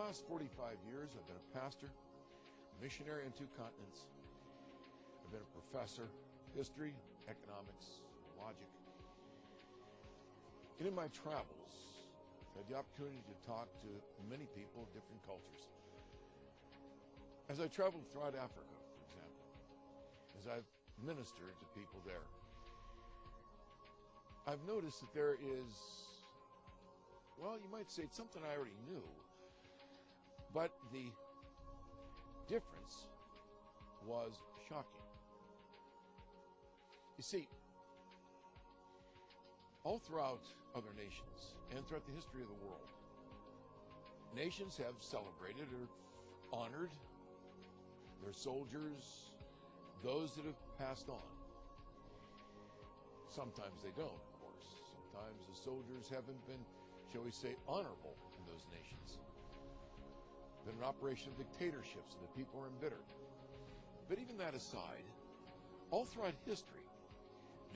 last 45 years, I've been a pastor, a missionary on 2 continents. I've been a professor, history, economics, logic. And in my travels, I've had the opportunity to talk to many people of different cultures. As I traveled throughout Africa, for example, as I've ministered to people there, I've noticed that there is, well, you might say it's something I already knew, but the difference was shocking. You see, all throughout other nations and throughout the history of the world, nations have celebrated or honored their soldiers, those that have passed on. Sometimes they don't, of course. Sometimes the soldiers haven't been, shall we say, honorable in those nations. Been an operation of dictatorships and the people are embittered. But even that aside, all throughout history,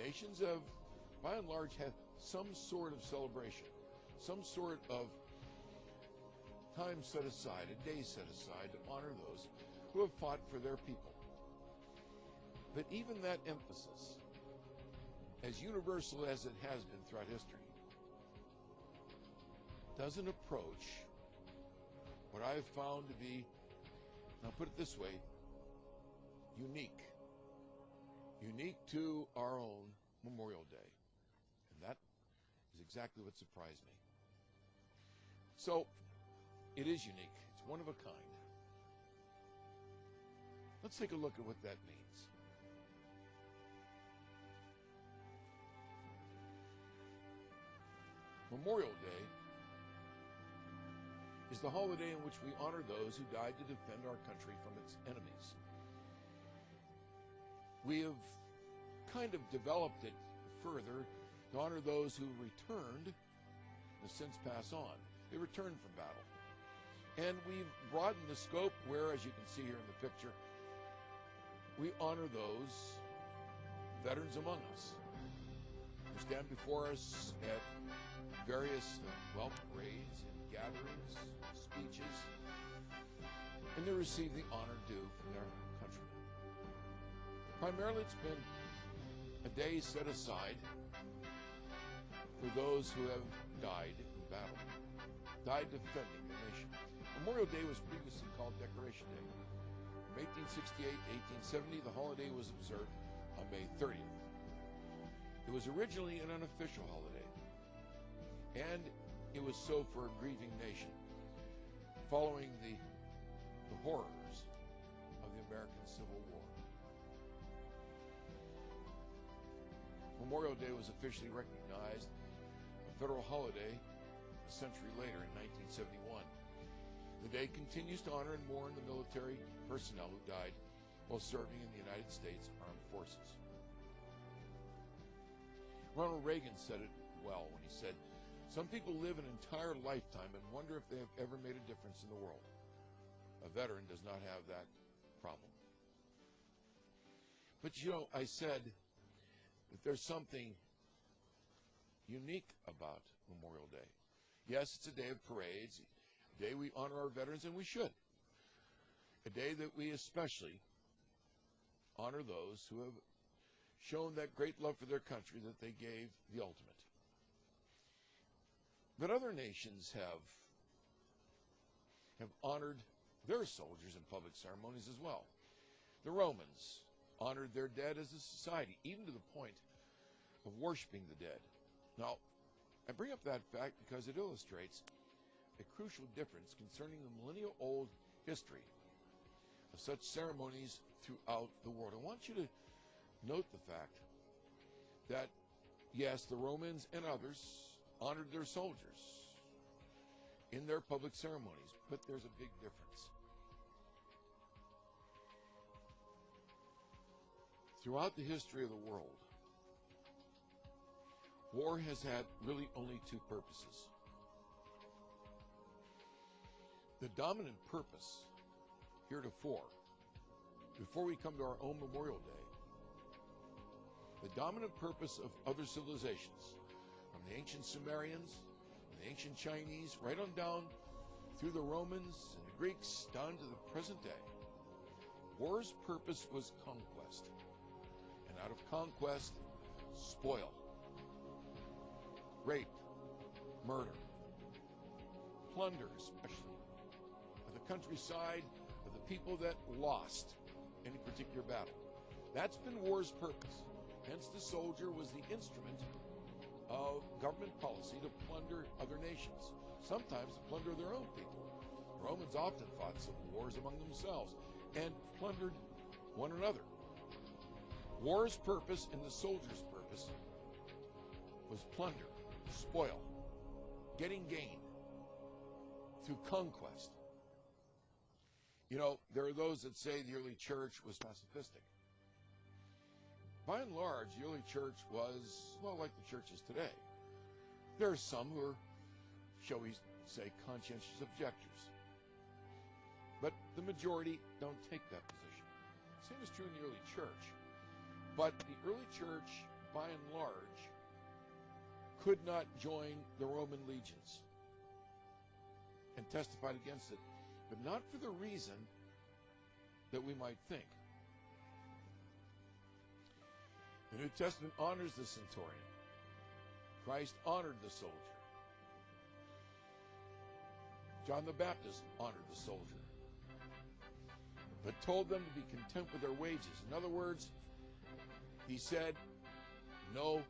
nations have, by and large, had some sort of celebration, some sort of time set aside, a day set aside to honor those who have fought for their people. But even that emphasis, as universal as it has been throughout history, doesn't approach what I have found to be, I'll put it this way, unique to our own Memorial Day. And that is exactly what surprised me. So, it is unique. It's one of a kind. Let's take a look at what that means. Memorial Day is the holiday in which we honor those who died to defend our country from its enemies. We have kind of developed it further to honor those who returned, have since passed on. They returned from battle. And we've broadened the scope where, as you can see here in the picture, we honor those veterans among us who stand before us at various, parades and gatherings, speeches, and they receive the honor due from their countrymen. Primarily, it's been a day set aside for those who have died in battle, died defending the nation. Memorial Day was previously called Decoration Day. From 1868 to 1870, the holiday was observed on May 30th. It was originally an unofficial holiday, and it was so for a grieving nation, following the horrors of the American Civil War. Memorial Day was officially recognized a federal holiday a century later in 1971. The day continues to honor and mourn the military personnel who died while serving in the United States Armed Forces. Ronald Reagan said it well when he said, "Some people live an entire lifetime and wonder if they have ever made a difference in the world. A veteran does not have that problem." But I said that there's something unique about Memorial Day. Yes, it's a day of parades, a day we honor our veterans, and we should. A day that we especially honor those who have shown that great love for their country that they gave the ultimate. But other nations have honored their soldiers in public ceremonies as well. The Romans honored their dead as a society, even to the point of worshiping the dead. Now, I bring up that fact because it illustrates a crucial difference concerning the millennial-old history of such ceremonies throughout the world. I want you to note the fact that, yes, the Romans and others honored their soldiers in their public ceremonies, but there's a big difference. Throughout the history of the world, war has had really only 2 purposes. The dominant purpose heretofore, before we come to our own Memorial Day, the dominant purpose of other civilizations, from the ancient Sumerians, the ancient Chinese, right on down through the Romans and the Greeks down to the present day, war's purpose was conquest. And out of conquest, spoil, rape, murder, plunder, especially of the countryside of the people that lost any particular battle. That's been war's purpose. Hence the soldier was the instrument of government policy to plunder other nations, sometimes to plunder their own people. The Romans often fought civil wars among themselves and plundered one another. War's purpose and the soldier's purpose was plunder, spoil, getting gain through conquest. You know, there are those that say the early church was pacifistic. By and large, the early church was, well, like the churches today. There are some who are, shall we say, conscientious objectors. But the majority don't take that position. Same is true in the early church. But the early church, by and large, could not join the Roman legions and testified against it, but not for the reason that we might think. The New Testament honors the centurion. Christ honored the soldier. John the Baptist honored the soldier, but told them to be content with their wages. In other words, he said, no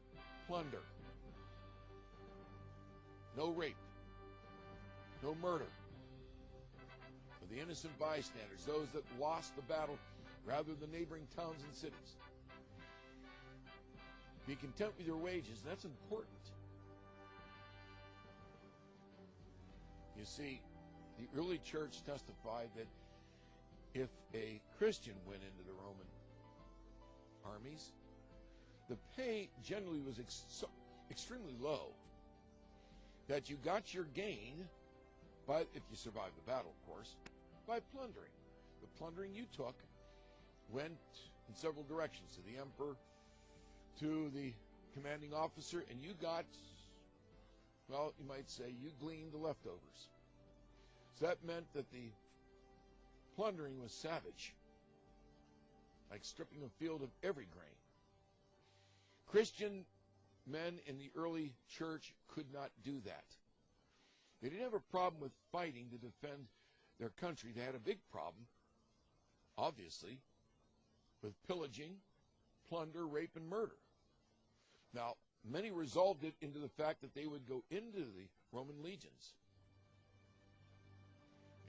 plunder, no rape, no murder of the innocent bystanders, those that lost the battle rather than neighboring towns and cities. Be content with your wages. That's important. You see, the early church testified that if a Christian went into the Roman armies, the pay generally was extremely low. That you got your gain, by, if you survived the battle, of course, by plundering. The plundering you took went in several directions, to the emperor, to the commanding officer, and you got, well, you might say, you gleaned the leftovers. So that meant that the plundering was savage, like stripping a field of every grain. Christian men in the early church could not do that. They didn't have a problem with fighting to defend their country. They had a big problem, obviously, with pillaging, plunder, rape, and murder. Now, many resolved it into the fact that they would go into the Roman legions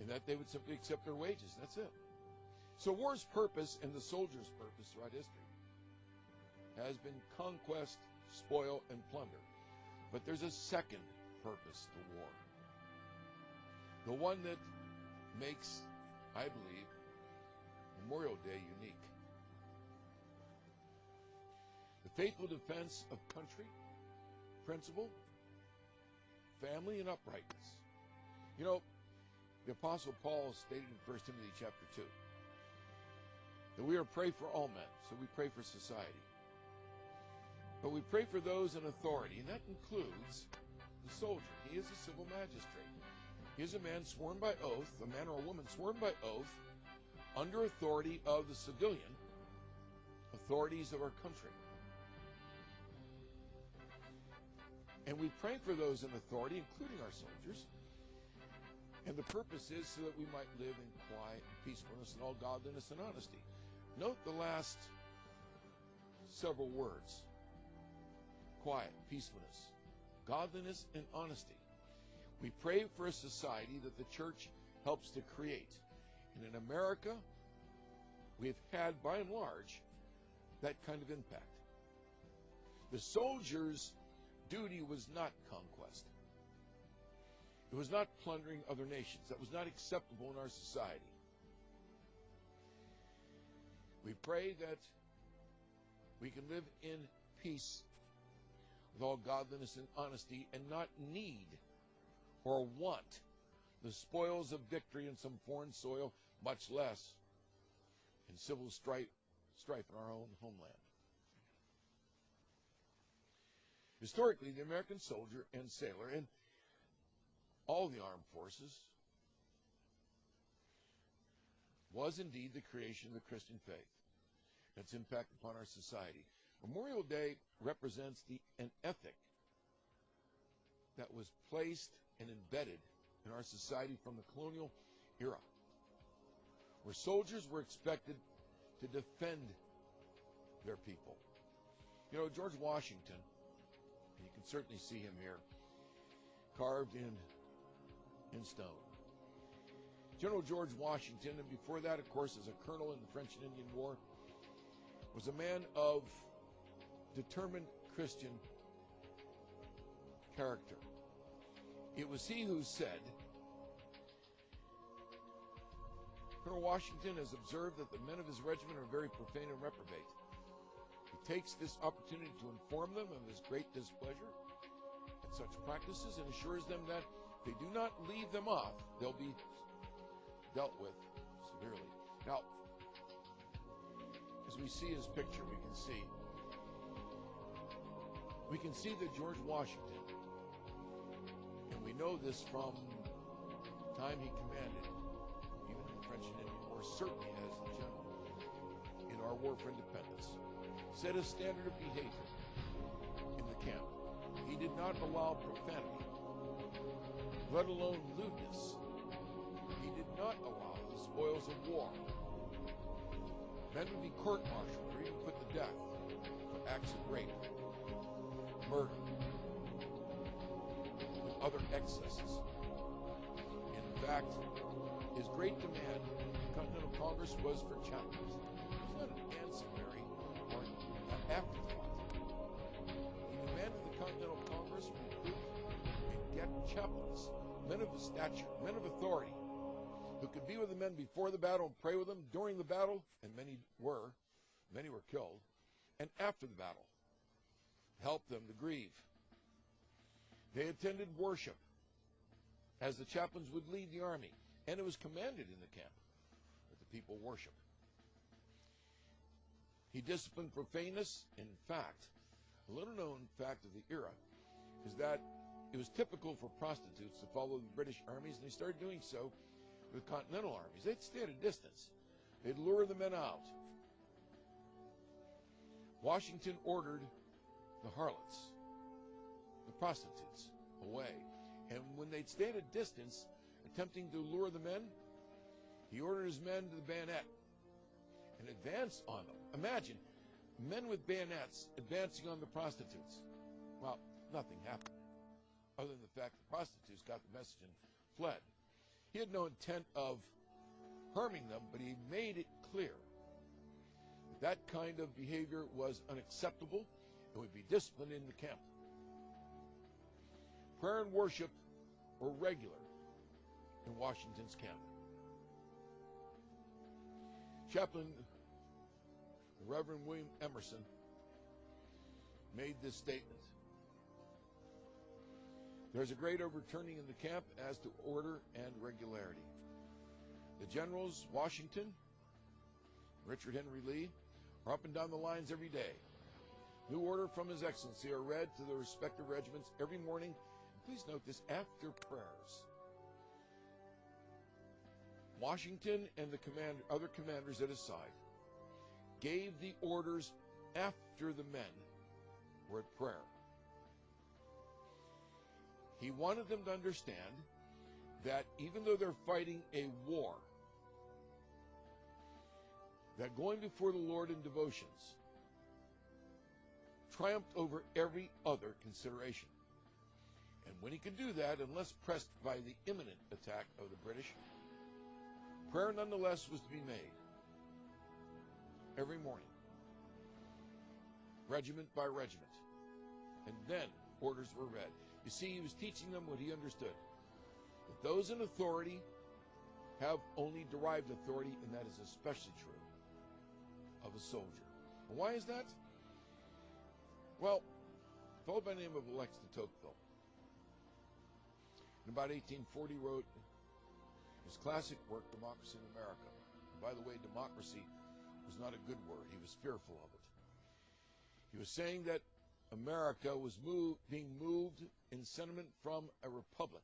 and that they would simply accept their wages. That's it. So war's purpose and the soldier's purpose throughout history has been conquest, spoil, and plunder. But there's a second purpose to war. The one that makes, I believe, Memorial Day unique. The faithful defense of country, principle, family, and uprightness. You know, the Apostle Paul stated in 1 Timothy chapter 2 that we are to pray for all men, so we pray for society. But we pray for those in authority, and that includes the soldier. He is a civil magistrate. He is a man sworn by oath, a man or a woman sworn by oath, under authority of the civilian authorities of our country. And we pray for those in authority, including our soldiers. And the purpose is so that we might live in quiet and peacefulness and all godliness and honesty. Note the last several words. Quiet, peacefulness, godliness, and honesty. We pray for a society that the church helps to create. And in America, we've had, by and large, that kind of impact. The soldier's duty was not conquest. It was not plundering other nations. That was not acceptable in our society. We pray that we can live in peace with all godliness and honesty and not need or want the spoils of victory in some foreign soil, much less in civil strife in our own homeland. Historically, the American soldier and sailor and all the armed forces was indeed the creation of the Christian faith, its impact upon our society. Memorial Day represents an ethic that was placed and embedded in our society from the colonial era, where soldiers were expected to defend their people. You know, George Washington, and you can certainly see him here, carved in stone. General George Washington, and before that, of course, as a colonel in the French and Indian War, was a man of determined Christian character. It was he who said, Colonel Washington has observed that the men of his regiment are very profane and reprobate. He takes this opportunity to inform them of his great displeasure at such practices and assures them that if they do not leave them off, they'll be dealt with severely. Now, as we see his picture, we can see that George Washington, and we know this from the time he commanded, even in the French and Indian War, certainly as the general in our war for independence, set a standard of behavior in the camp. He did not allow profanity, let alone lewdness. He did not allow the spoils of war. Men would be court-martialed or even put to death for acts of rape, murder, and other excesses. In fact, his great demand in the Continental Congress was for chaplains. It was not an ancillary or an afterthought. He demanded the Continental Congress recruit and get chaplains, men of stature, men of authority, who could be with the men before the battle and pray with them during the battle, and many were killed, and after the battle, help them to grieve. They attended worship as the chaplains would lead the army, and it was commanded in the camp that the people worship. He disciplined profaneness. In fact, a little-known fact of the era is that it was typical for prostitutes to follow the British armies, and they started doing so with continental armies. They'd stay at a distance. They'd lure the men out. Washington ordered the harlots, the prostitutes, away. And when they'd stay at a distance, attempting to lure the men, he ordered his men to the bayonet and advanced on them. Imagine, men with bayonets advancing on the prostitutes. Well, nothing happened, other than the fact the prostitutes got the message and fled. He had no intent of harming them, but he made it clear that kind of behavior was unacceptable and would be disciplined in the camp. Prayer and worship were regular in Washington's camp. Chaplain Reverend William Emerson made this statement. There's a great overturning in the camp as to order and regularity. The generals, Washington, Richard Henry Lee, are up and down the lines every day. New order from His Excellency are read to the respective regiments every morning. Please note this, after prayers. Washington and the other commanders at his side gave the orders after the men were at prayer. He wanted them to understand that even though they're fighting a war, that going before the Lord in devotions triumphed over every other consideration. And when he could do that, unless pressed by the imminent attack of the British, prayer nonetheless was to be made every morning, regiment by regiment. And then orders were read. You see, he was teaching them what he understood. That those in authority have only derived authority, and that is especially true of a soldier. And why is that? Well, a fellow by the name of Alexis de Tocqueville, in about 1840, wrote his classic work, Democracy in America. And by the way, democracy was not a good word. He was fearful of it. He was saying that America was being moved in sentiment from a republic,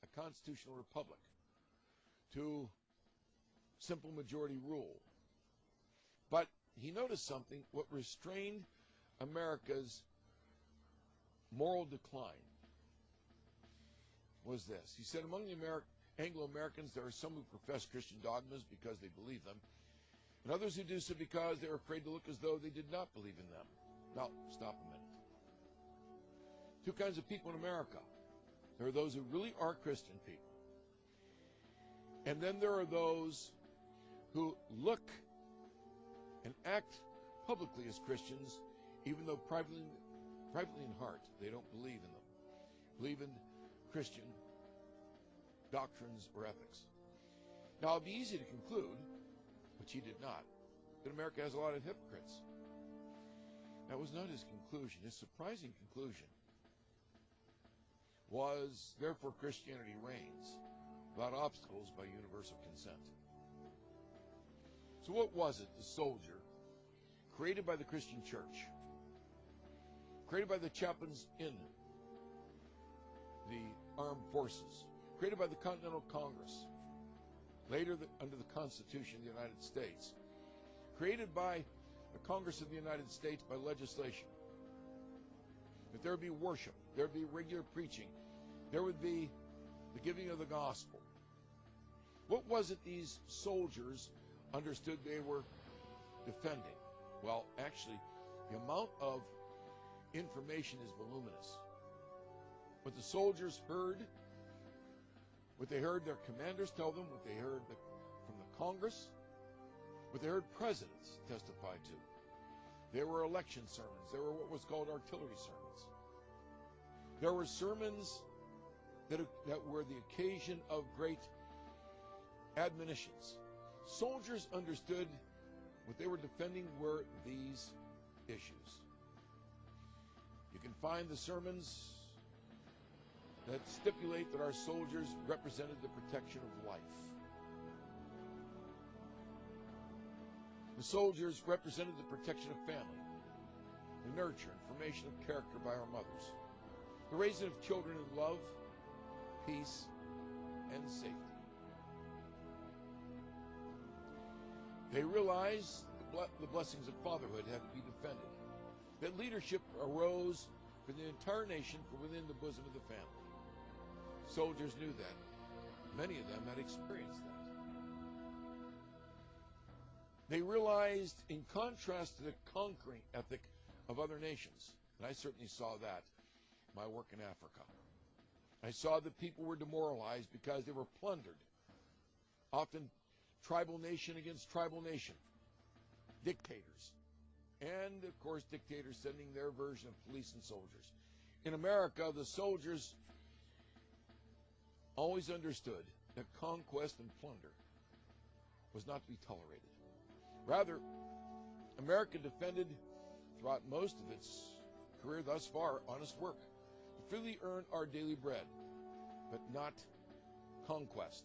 a constitutional republic, to simple majority rule. But he noticed something. What restrained America's moral decline was this. He said, among the Anglo-Americans, there are some who profess Christian dogmas because they believe them, and others who do so because they're afraid to look as though they did not believe in them. Now, stop a minute. Two kinds of people in America. There are those who really are Christian people. And then there are those who look and act publicly as Christians, even though privately in heart they don't believe in them, believe in Christian doctrines or ethics. Now, it'd be easy to conclude, which he did not, that America has a lot of hypocrites. That was not his conclusion. His surprising conclusion was, therefore, Christianity reigns without obstacles by universal consent. So what was it, the soldier, created by the Christian church, created by the chaplains in the armed forces, created by the Continental Congress, later under the Constitution of the United States, created by the Congress of the United States by legislation, that there would be worship, there would be regular preaching, there would be the giving of the gospel. What was it these soldiers understood they were defending? Well, actually, the amount of information is voluminous. What the soldiers heard, what they heard their commanders tell them, what they heard from the Congress, what they heard presidents testify to. There were election sermons. There were what was called artillery sermons. There were sermons that were the occasion of great admonitions. Soldiers understood what they were defending were these issues. You can find the sermons that stipulate that our soldiers represented the protection of life. The soldiers represented the protection of family, the nurture and formation of character by our mothers, the raising of children in love, peace, and safety. They realized the blessings of fatherhood had to be defended, that leadership arose for the entire nation from within the bosom of the family. Soldiers knew that. Many of them had experienced that. They realized, in contrast to the conquering ethic of other nations, and I certainly saw that in my work in Africa. I saw that people were demoralized because they were plundered. Often tribal nation against tribal nation. Dictators. And, of course, dictators sending their version of police and soldiers. In America, the soldiers always understood that conquest and plunder was not to be tolerated. Rather, America defended, throughout most of its career thus far, honest work, to freely earn our daily bread, but not conquest.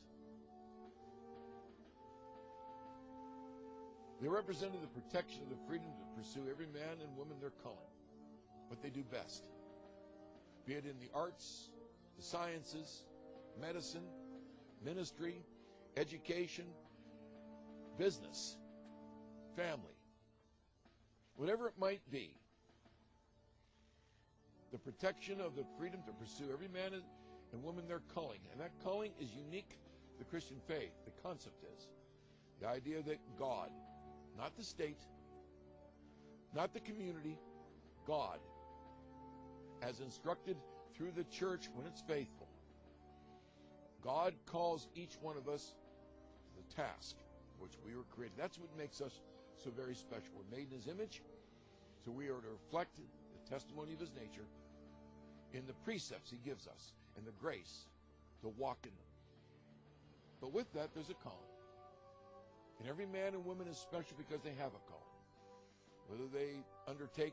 They represented the protection of the freedom to pursue every man and woman their calling, what they do best, be it in the arts, the sciences, medicine, ministry, education, business, family, whatever it might be. The protection of the freedom to pursue every man and woman their calling. And that calling is unique to the Christian faith. The concept is the idea that God, not the state, not the community, God, as instructed through the church when it's faithful, God calls each one of us to the task for which we were created. That's what makes us so very special. We're made in His image, so we are to reflect the testimony of His nature in the precepts He gives us and the grace to walk in them. But with that, there's a calling. And every man and woman is special because they have a calling. Whether they undertake,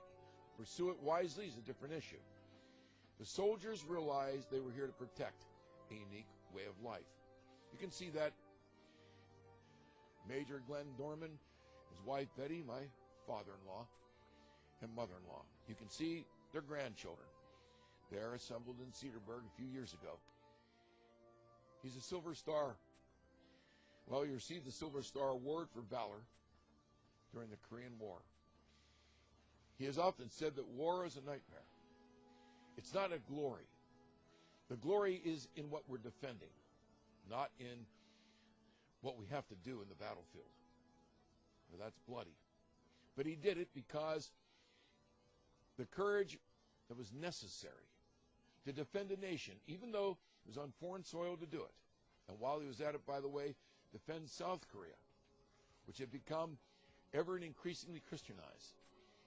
pursue it wisely is a different issue. The soldiers realized they were here to protect a unique way of life. You can see that Major Glenn Dorman, his wife Betty, my father-in-law, and mother-in-law. You can see their grandchildren. They're assembled in Cedarburg a few years ago. He's a Silver Star Well, he received the Silver Star Award for valor during the Korean War. He has often said that war is a nightmare. It's not a glory. The glory is in what we're defending, not in what we have to do in the battlefield. Well, that's bloody. But he did it because the courage that was necessary to defend a nation, even though it was on foreign soil to do it. And while he was at it, by the way, defend South Korea, which had become ever and increasingly Christianized.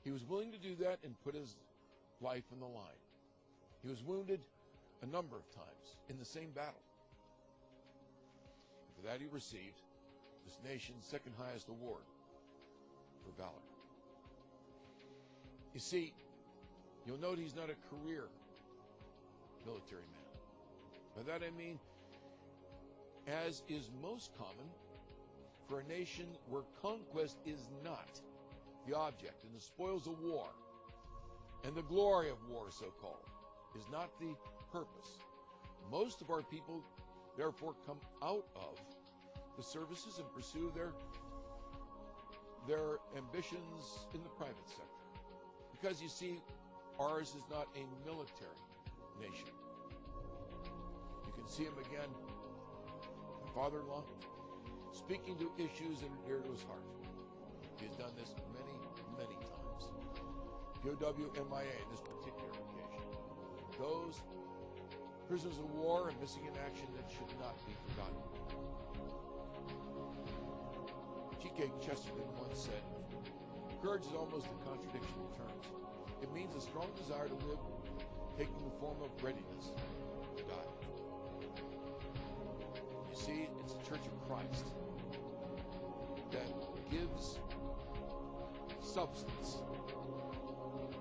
He was willing to do that and put his life on the line. He was wounded a number of times in the same battle. For that he received this nation's second highest award for valor. You see, you'll note he's not a career military man. By that I mean, as is most common for a nation where conquest is not the object, and the spoils of war, and the glory of war, so-called, is not the purpose. Most of our people, therefore, come out of the services and pursue their ambitions in the private sector. Because, you see, ours is not a military nation. You can see him again, my father-in-law, speaking to issues that are dear to his heart. He has done this many, many times. POW MIA in this particular occasion. Those prisoners of war and missing in action that should not be forgotten. G.K. Chesterton once said, courage is almost a contradiction in terms. It means a strong desire to live, taking the form of readiness to die. You see, it's the Church of Christ that gives substance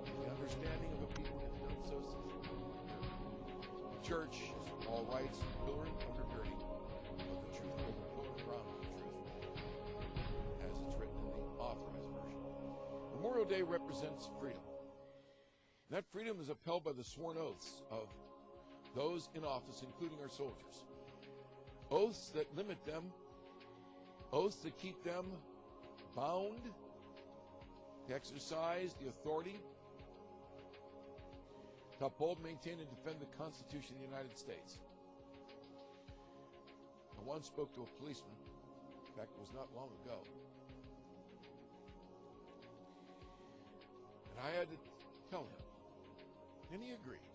to the understanding of a people that has done so since the church is all rights, pillar and undergirding of the truth, over pulling around of the truth, as it's written in the Authorized Version. Memorial Day represents freedom. And that freedom is upheld by the sworn oaths of those in office, including our soldiers. Oaths that limit them, oaths that keep them bound to exercise the authority to uphold, maintain, and defend the Constitution of the United States. I once spoke to a policeman, in fact, it was not long ago, and I had to tell him, and he agreed,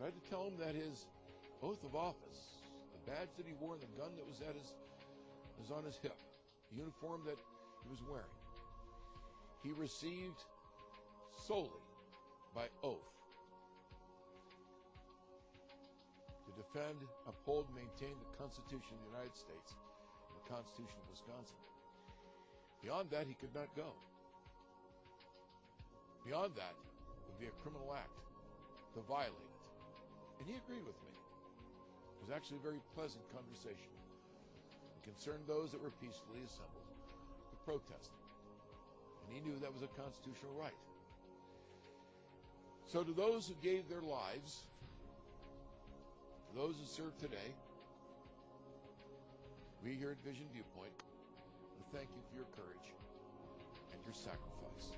I had to tell him that his oath of office, the badge that he wore and the gun that was on his hip, the uniform that he was wearing, he received solely by oath to defend, uphold, and maintain the Constitution of the United States and the Constitution of Wisconsin. Beyond that, he could not go. Beyond that would be a criminal act to violate it. And he agreed with me. It was actually a very pleasant conversation. It concerned those that were peacefully assembled to protest. And he knew that was a constitutional right. So to those who gave their lives, to those who serve today, we here at Vision Viewpoint want to thank you for your courage and your sacrifice.